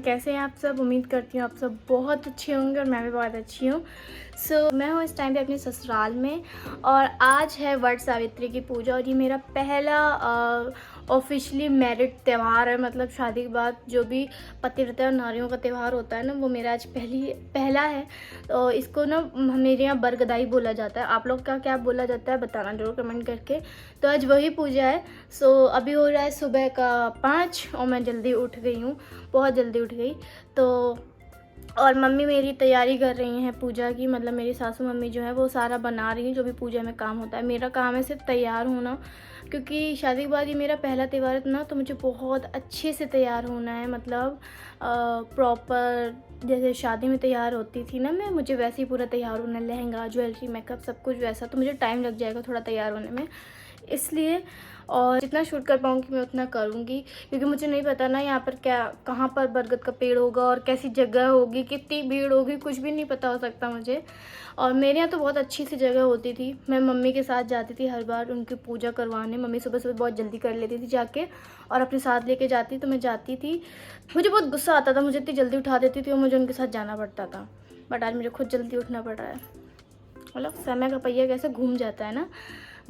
कैसे हैं आप सब। उम्मीद करती हूँ आप सब बहुत अच्छे होंगे और मैं भी बहुत अच्छी हूँ। मैं हूँ इस टाइम पे अपने ससुराल में और आज है वट सावित्री की पूजा और ये मेरा पहला ऑफिशियली मैरिड त्यौहार है। मतलब शादी के बाद जो भी पतिव्रता और नारियों का त्यौहार होता है ना, वो मेरा आज पहला है। तो इसको ना मेरे यहाँ बरगदाई बोला जाता है। आप लोग का क्या बोला जाता है बताना जरूर कमेंट करके। तो आज वही पूजा है। अभी हो रहा है सुबह का 5 और मैं जल्दी उठ गई हूँ, बहुत जल्दी उठ गई। तो और मम्मी मेरी तैयारी कर रही हैं पूजा की। मतलब मेरी सासू मम्मी जो है वो सारा बना रही हैं जो भी पूजा में काम होता है। मेरा काम है सिर्फ तैयार होना, क्योंकि शादी के बाद ये मेरा पहला त्यौहार है ना, तो मुझे बहुत अच्छे से तैयार होना है। मतलब प्रॉपर जैसे शादी में तैयार होती थी ना मैं, मुझे वैसे ही पूरा तैयार होना है। लहंगा, ज्वेलरी, मेकअप सब कुछ वैसा। तो मुझे टाइम लग जाएगा थोड़ा तैयार होने में, इसलिए। और जितना शूट कर पाऊँगी मैं उतना करूँगी, क्योंकि मुझे नहीं पता ना यहाँ पर कहाँ पर बरगद का पेड़ होगा और कैसी जगह होगी, कितनी भीड़ होगी, कुछ भी नहीं पता हो सकता मुझे। और मेरे यहाँ तो बहुत अच्छी सी जगह होती थी। मैं मम्मी के साथ जाती थी हर बार उनकी पूजा करवाने। मम्मी सुबह सुबह बहुत जल्दी कर लेती थी जाके और अपने साथ लेके जाती, तो मैं जाती थी। मुझे बहुत गुस्सा आता था, मुझे इतनी जल्दी उठा देती थी और मुझे उनके साथ जाना पड़ता था। बट आज मुझे खुद जल्दी उठना पड़ रहा है। मतलब समय का पहिया कैसे घूम जाता है ना।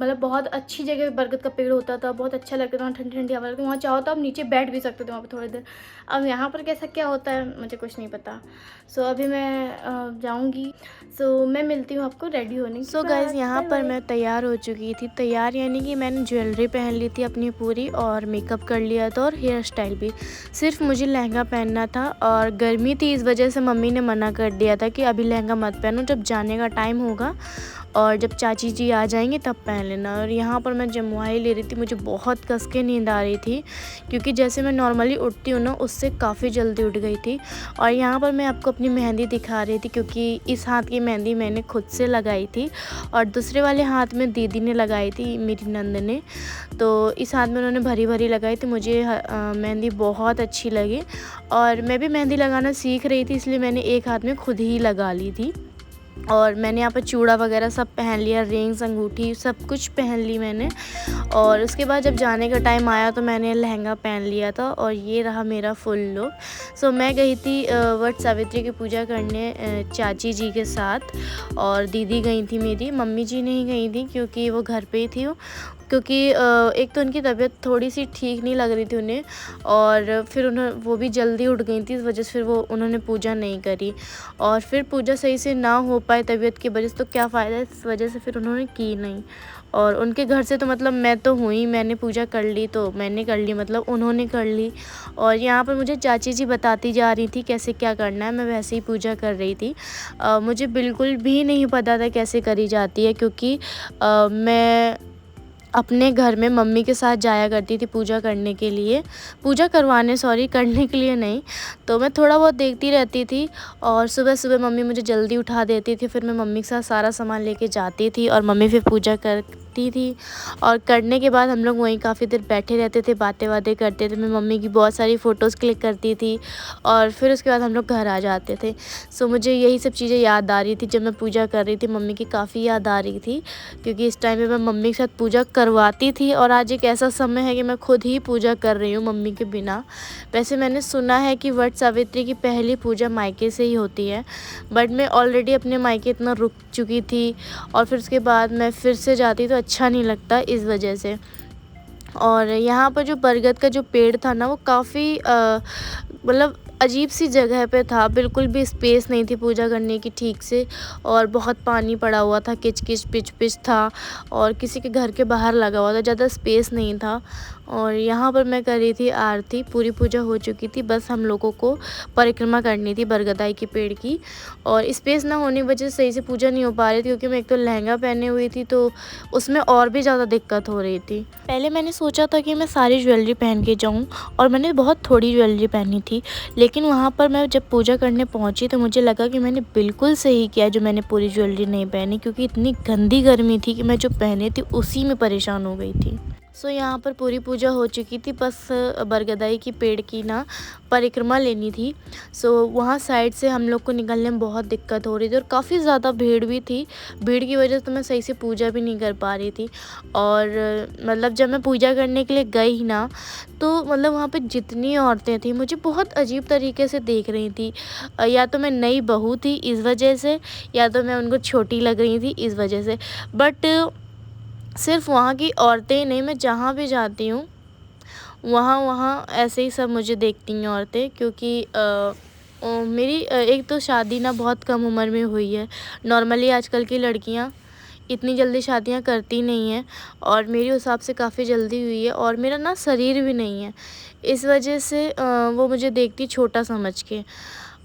मतलब बहुत अच्छी जगह बरगद का पेड़ होता था, बहुत अच्छा लगता था, वहाँ ठंडी ठंडी हवा लगती। वहाँ चाहो तो आप नीचे बैठ भी सकते थे वहाँ पर थोड़ी देर। अब यहाँ पर कैसा क्या होता है मुझे कुछ नहीं पता। अभी मैं जाऊँगी। मैं मिलती हूँ आपको रेडी होने के बाद। गाइज़, यहाँ पर मैं तैयार हो चुकी थी। तैयार यानी कि मैंने ज्वेलरी पहन ली थी अपनी पूरी और मेकअप कर लिया था और हेयर स्टाइल भी। सिर्फ मुझे लहंगा पहनना था और गर्मी थी, इस वजह से मम्मी ने मना कर दिया था कि अभी लहंगा मत पहनो, जब जाने का टाइम होगा और जब चाची जी आ जाएंगे तब पहन लेना। और यहाँ पर मैं जमुआई ले रही थी। मुझे बहुत कस के नींद आ रही थी, क्योंकि जैसे मैं नॉर्मली उठती हूँ ना, उससे काफ़ी जल्दी उठ गई थी। और यहाँ पर मैं आपको अपनी मेहंदी दिखा रही थी, क्योंकि इस हाथ की मेहंदी मैंने खुद से लगाई थी और दूसरे वाले हाथ में दीदी ने लगाई थी, मेरी नंद ने। तो इस हाथ में उन्होंने भरी भरी लगाई थी। मुझे मेहंदी बहुत अच्छी लगी और मैं भी मेहंदी लगाना सीख रही थी, इसलिए मैंने एक हाथ में खुद ही लगा ली थी। और मैंने यहाँ पर चूड़ा वगैरह सब पहन लिया, रिंग्स, अंगूठी सब कुछ पहन ली मैंने। और उसके बाद जब जाने का टाइम आया तो मैंने लहंगा पहन लिया था और ये रहा मेरा फुल लुक। मैं गई थी वट सावित्री की पूजा करने चाची जी के साथ, और दीदी गई थी मेरी। मम्मी जी नहीं गई थी क्योंकि वो घर पे ही थी, क्योंकि एक तो उनकी तबीयत थोड़ी सी ठीक नहीं लग रही थी उन्हें, और फिर वो भी जल्दी उठ गई थी, इस वजह से फिर उन्होंने पूजा नहीं करी। और फिर पूजा सही से ना हो पाए तबीयत की वजह से, तो क्या फ़ायदा, इस वजह से फिर उन्होंने की नहीं। और उनके घर से तो मतलब मैं तो हुई, मैंने पूजा कर ली तो मैंने कर ली, मतलब उन्होंने कर ली। और यहाँ पर मुझे चाची जी बताती जा रही थी कैसे क्या करना है, मैं वैसे ही पूजा कर रही थी। मुझे बिल्कुल भी नहीं पता था कैसे करी जाती है, क्योंकि मैं अपने घर में मम्मी के साथ जाया करती थी पूजा करने के लिए, पूजा करवाने, सॉरी, करने के लिए नहीं। तो मैं थोड़ा बहुत देखती रहती थी और सुबह सुबह मम्मी मुझे जल्दी उठा देती थी। फिर मैं मम्मी के साथ सारा सामान लेके जाती थी और मम्मी फिर पूजा करती थी। और करने के बाद हम लोग वहीं काफ़ी देर बैठे रहते थे, बातें बातें करते थे। मैं मम्मी की बहुत सारी फ़ोटोज़ क्लिक करती थी और फिर उसके बाद हम लोग घर आ जाते थे। मुझे यही सब चीज़ें याद आ रही थी जब मैं पूजा कर रही थी। मम्मी की काफ़ी याद आ रही थी, क्योंकि इस टाइम पे मैं मम्मी के साथ पूजा करवाती थी और आज एक ऐसा समय है कि मैं खुद ही पूजा कर रही हूँ मम्मी के बिना। वैसे मैंने सुना है कि वट सावित्री की पहली पूजा मायके से ही होती है, बट मैं ऑलरेडी अपने मायके इतना रुक चुकी थी और फिर उसके बाद मैं फिर से जाती तो अच्छा नहीं लगता, इस वजह से। और यहाँ पर जो बरगद का जो पेड़ था ना, वो काफ़ी मतलब अजीब सी जगह पे था, बिल्कुल भी स्पेस नहीं थी पूजा करने की ठीक से, और बहुत पानी पड़ा हुआ था, किच किच पिच पिच था और किसी के घर के बाहर लगा हुआ था, ज़्यादा स्पेस नहीं था। और यहाँ पर मैं कर रही थी आरती, पूरी पूजा हो चुकी थी, बस हम लोगों को परिक्रमा करनी थी बरगदाई के पेड़ की। और स्पेस ना होने की वजह से सही से पूजा नहीं हो पा रही थी, क्योंकि मैं एक तो लहंगा पहने हुई थी तो उसमें और भी ज़्यादा दिक्कत हो रही थी। पहले मैंने सोचा था कि मैं सारी ज्वेलरी पहन के जाऊँ, और मैंने बहुत थोड़ी ज्वेलरी पहनी थी, लेकिन वहाँ पर मैं जब पूजा करने पहुँची तो मुझे लगा कि मैंने बिल्कुल सही किया जो मैंने पूरी ज्वेलरी नहीं पहनी, क्योंकि इतनी गंदी गर्मी थी कि मैं जो पहनी थी उसी में परेशान हो गई थी। सो यहाँ पर पूरी पूजा हो चुकी थी, बस बरगदाई की पेड़ की ना परिक्रमा लेनी थी। सो वहाँ साइड से हम लोग को निकलने में बहुत दिक्कत हो रही थी और काफ़ी ज़्यादा भीड़ भी थी। भीड़ की वजह से तो मैं सही से पूजा भी नहीं कर पा रही थी। और मतलब जब मैं पूजा करने के लिए गई ना, तो मतलब वहाँ पे जितनी औरतें थी मुझे बहुत अजीब तरीके से देख रही थी। या तो मैं नई बहू थी इस वजह से, या तो मैं उनको छोटी लग रही थी इस वजह से। बट सिर्फ वहाँ की औरतें नहीं, मैं जहाँ भी जाती हूँ वहाँ वहाँ ऐसे ही सब मुझे देखती हैं औरतें, क्योंकि मेरी एक तो शादी ना बहुत कम उम्र में हुई है। नॉर्मली आजकल की लड़कियाँ इतनी जल्दी शादियाँ करती नहीं हैं, और मेरी उस हिसाब से काफ़ी जल्दी हुई है, और मेरा ना शरीर भी नहीं है, इस वजह से वो मुझे देखती छोटा समझ के।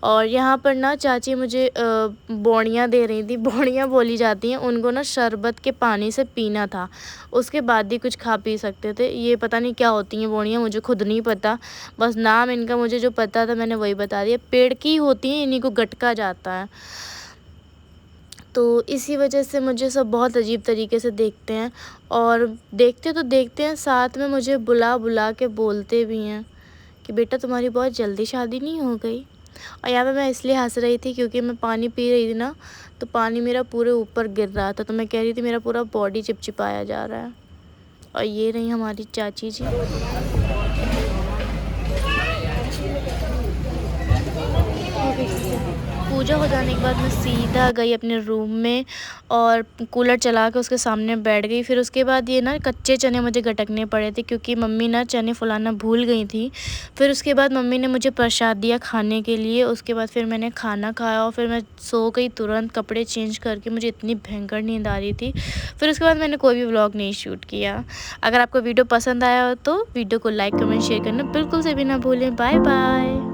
और यहाँ पर ना चाची मुझे बौड़ियाँ दे रही थी। बौड़ियाँ बोली जाती हैं, उनको ना शरबत के पानी से पीना था, उसके बाद ही कुछ खा पी सकते थे। ये पता नहीं क्या होती हैं बौड़ियाँ, मुझे खुद नहीं पता, बस नाम इनका मुझे जो पता था मैंने वही बता दिया। पेड़ की होती हैं, इन्हीं को गटका जाता है, तो इसी वजह से मुझे सब बहुत अजीब तरीके से देखते हैं। और देखते तो देखते हैं, साथ में मुझे बुला बुला के बोलते भी हैं कि बेटा तुम्हारी बहुत जल्दी शादी नहीं हो गई। और यहाँ पे मैं इसलिए हंस रही थी क्योंकि मैं पानी पी रही थी ना, तो पानी मेरा पूरे ऊपर गिर रहा था, तो मैं कह रही थी मेरा पूरा बॉडी चिपचिपाया जा रहा है। और ये रही हमारी चाची जी। पूजा हो जाने के बाद मैं सीधा गई अपने रूम में और कूलर चला के उसके सामने बैठ गई। फिर उसके बाद ये ना कच्चे चने मुझे गटकने पड़े थे, क्योंकि मम्मी ना चने फुलाना भूल गई थी। फिर उसके बाद मम्मी ने मुझे प्रसाद दिया खाने के लिए। उसके बाद फिर मैंने खाना खाया और फिर मैं सो गई तुरंत, कपड़े चेंज करके। मुझे इतनी भयंकर नींद आ रही थी। फिर उसके बाद मैंने कोई भी व्लॉग नहीं शूट किया। अगर आपको वीडियो पसंद आया हो तो वीडियो को लाइक कमेंट शेयर करना बिल्कुल से भी ना भूलें। Bye bye.